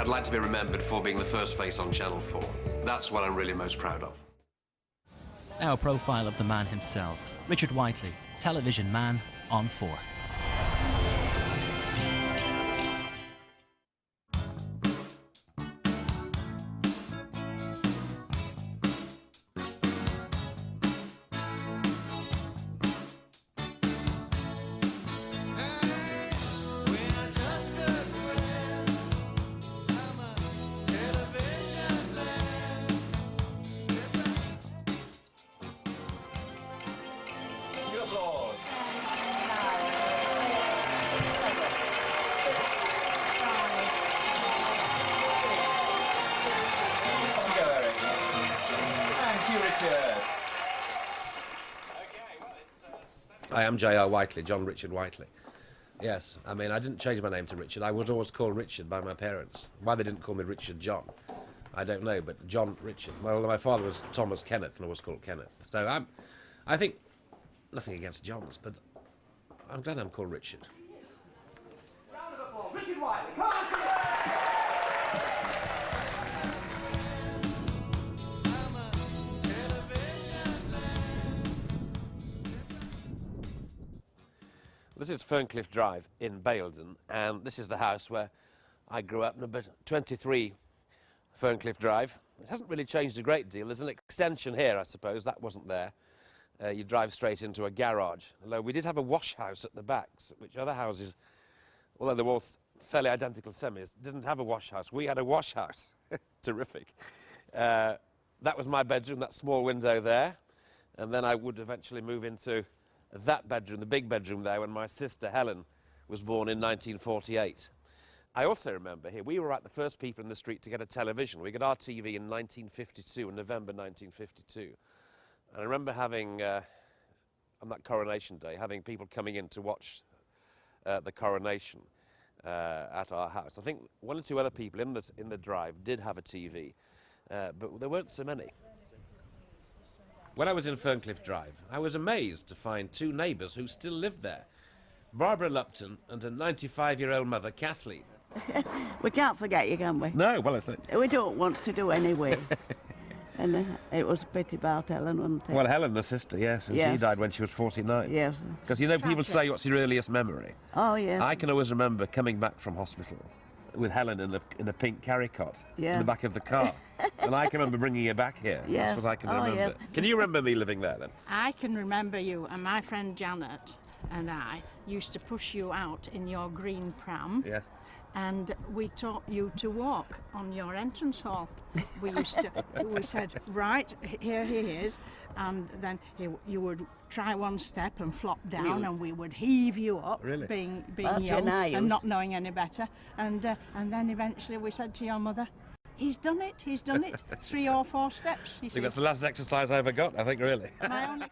I'd like to be remembered for being the first face on Channel 4. That's what I'm really most proud of. Our profile of the man himself, Richard Whiteley, television man on 4. I am J.R. Whiteley, John Richard Whiteley. Yes, I mean, I didn't change my name to Richard. I was always called Richard by my parents. Why they didn't call me Richard John, I don't know, but John Richard. Well, my father was Thomas Kenneth, and I was called Kenneth. So I think, nothing against Johns, but I'm glad I'm called Richard. Round of applause, Richard Whiteley, come on, sing it! This is Ferncliff Drive in Baildon, and this is the house where I grew up, number 23 Ferncliff Drive. It hasn't really changed a great deal. There's an extension here, I suppose. That wasn't there. You drive straight into a garage. Although we did have a wash house at the back, which other houses, although they were all fairly identical semis, didn't have a wash house. We had a wash house. Terrific. That was my bedroom, that small window there. And then I would eventually move into that bedroom, the big bedroom there, when my sister Helen was born in 1948. I also remember here, we were like the first people in the street to get a television. We got our TV in 1952, in November 1952. And I remember having, on that coronation day, having people coming in to watch the coronation at our house. I think one or two other people in the drive did have a TV, but there weren't so many. When I was in Ferncliff Drive, I was amazed to find two neighbours who still lived there. Barbara Lupton and a 95-year-old mother, Kathleen. We can't forget you, can we? No, well, it's... We don't want to do anyway. And it was a pity about Helen, wasn't it? Well, Helen, the sister, yes, and yes. She died when she was 49. Yes. Because, you know, people say, what's your earliest memory? Oh, yes. I can always remember coming back from hospital with Helen in a pink carry cot in the back of the car. And I can remember bringing you back here. Yes. That's what I can remember. Yes. Can you remember me living there then? I can remember you, and my friend Janet and I used to push you out in your green pram. Yeah. And we taught you to walk on your entrance hall. We said, right, here he is, and then you would try one step and flop down, really? And we would heave you up, really? being young and not knowing any better. And then eventually we said to your mother, he's done it, 3 or 4 steps. I think that's the last exercise I ever got, I think, really.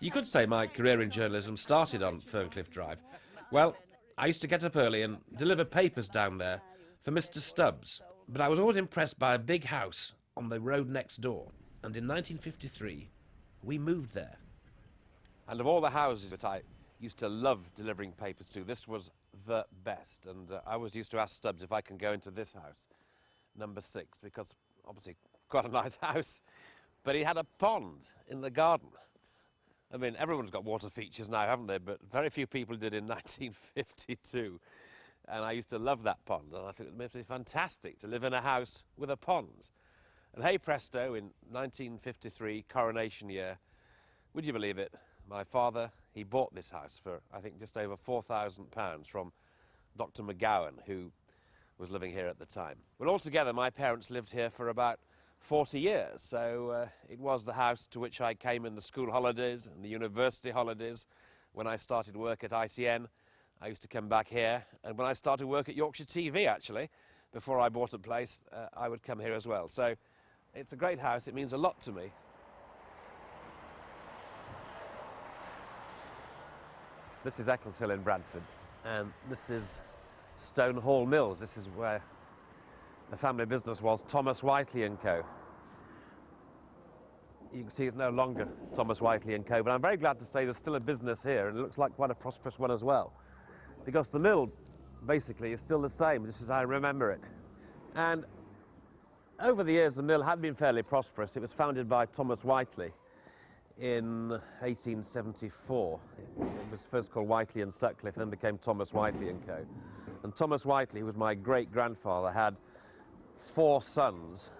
You could say my career in journalism started on Ferncliff Drive. Well, I used to get up early and deliver papers down there for Mr. Stubbs, but I was always impressed by a big house on the road next door, and in 1953 we moved there. And of all the houses that I used to love delivering papers to, this was the best, and I always used to ask Stubbs if I can go into this house, number 6, because obviously quite a nice house, but he had a pond in the garden. I mean, everyone's got water features now, haven't they? But very few people did in 1952. And I used to love that pond, and I think it must be fantastic to live in a house with a pond. And hey presto, in 1953, coronation year, would you believe it? My father, he bought this house for, I think, just over £4,000 from Dr. McGowan, who was living here at the time. But altogether, my parents lived here for about 40 years, so it was the house to which I came in the school holidays and the university holidays. When I started work at ITN, I used to come back here, and when I started work at Yorkshire TV, actually, before I bought a place, I would come here as well. So it's a great house, it means a lot to me. This is Eccleshill in Bradford, and this is Stone Hall Mills. This is where the family business was, Thomas Whiteley & Co. You can see it's no longer Thomas Whiteley & Co, but I'm very glad to say there's still a business here, and it looks like quite a prosperous one as well, because the mill basically is still the same, just as I remember it. And over the years, the mill had been fairly prosperous. It was founded by Thomas Whiteley in 1874. It was first called Whiteley and Sutcliffe, then became Thomas Whiteley and Co. And Thomas Whiteley, who was my great-grandfather, had 4 sons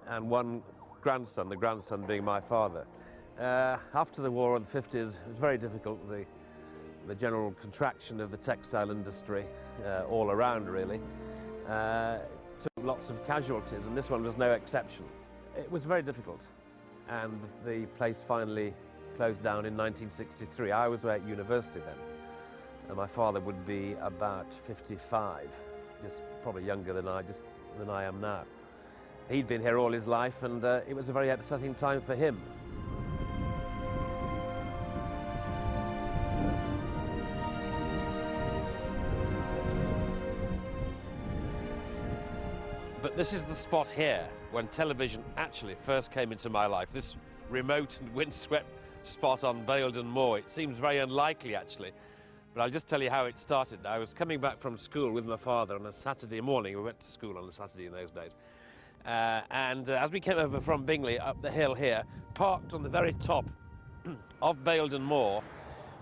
and 1 grandson, the grandson being my father. After the war in the 50s, it was very difficult, the general contraction of the textile industry all around, really. Took lots of casualties, and this one was no exception. It was very difficult, and the place finally closed down in 1963. I was at university then, and my father would be about 55, just probably younger than I am now. He'd been here all his life, and it was a very upsetting time for him. But this is the spot here when television actually first came into my life, this remote and windswept spot on Baildon Moor. It seems very unlikely, actually, but I'll just tell you how it started. I was coming back from school with my father on a Saturday morning. We went to school on a Saturday in those days. As we came over from Bingley up the hill here, parked on the very top of Baildon Moor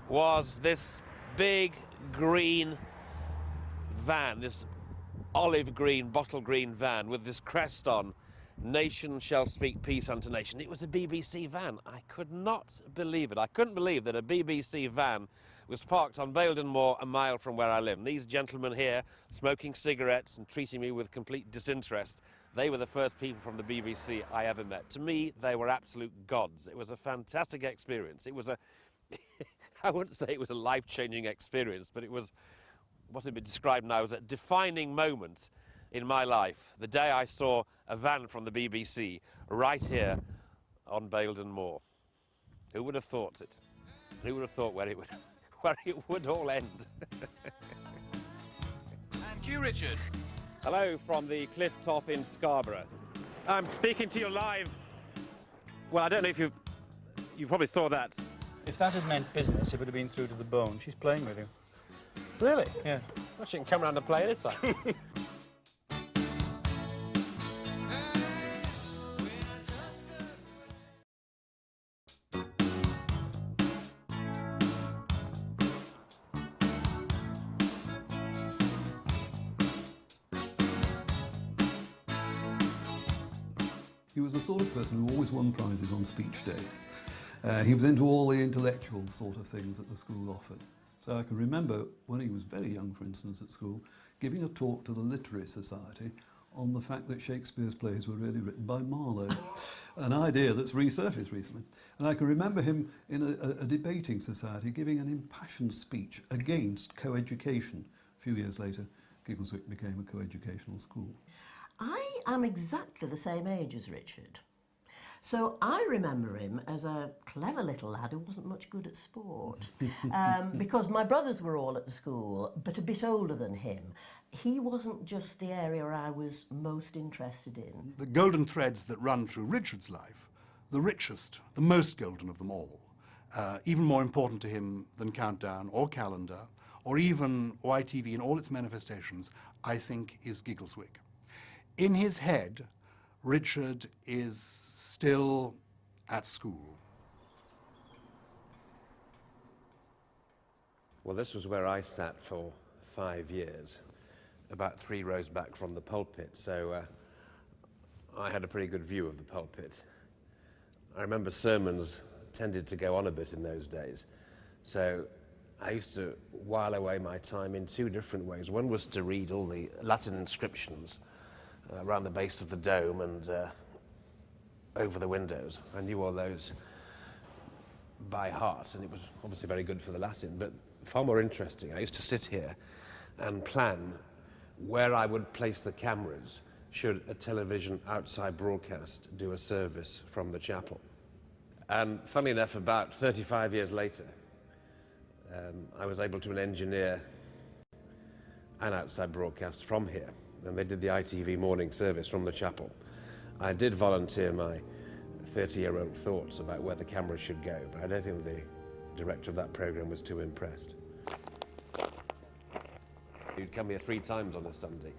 was this big green van, this olive green, bottle green van with this crest on, "Nation shall speak peace unto nation." It was a BBC van. I could not believe it. I couldn't believe that a BBC van was parked on Baildon Moor a mile from where I live. And these gentlemen here, smoking cigarettes and treating me with complete disinterest, they were the first people from the BBC I ever met. To me, they were absolute gods. It was a fantastic experience. It was a, I wouldn't say it was a life-changing experience, but it was what would be described now as a defining moment in my life. The day I saw a van from the BBC right here on Baildon Moor. Who would have thought it? Who would have thought where it would all end? And you, Richard. Hello from the cliff top in Scarborough. I'm speaking to you live. Well, I don't know if you probably saw that. If that had meant business, it would have been through to the bone. She's playing with you. Really? Yeah. Well, she can come around and play anytime. He was the sort of person who always won prizes on speech day. He was into all the intellectual sort of things that the school offered. So I can remember when he was very young, for instance, at school, giving a talk to the Literary Society on the fact that Shakespeare's plays were really written by Marlowe, an idea that's resurfaced recently. And I can remember him in a debating society giving an impassioned speech against co-education. A few years later, Giggleswick became a co-educational school. I am exactly the same age as Richard. So I remember him as a clever little lad who wasn't much good at sport. Because my brothers were all at the school, but a bit older than him. He wasn't just the area I was most interested in. The golden threads that run through Richard's life, the richest, the most golden of them all, even more important to him than Countdown or Calendar, or even YTV in all its manifestations, I think is Giggleswick. In his head, Richard is still at school. Well, this was where I sat for 5 years, about 3 rows back from the pulpit, so I had a pretty good view of the pulpit. I remember sermons tended to go on a bit in those days, so I used to while away my time in 2 different ways. One was to read all the Latin inscriptions around the base of the dome and over the windows. I knew all those by heart, and it was obviously very good for the Latin, but far more interesting, I used to sit here and plan where I would place the cameras should a television outside broadcast do a service from the chapel. And funnily enough, about 35 years later, I was able to engineer an outside broadcast from here, and they did the ITV morning service from the chapel. I did volunteer my 30-year-old thoughts about where the camera should go, but I don't think the director of that programme was too impressed. He'd come here 3 times on a Sunday.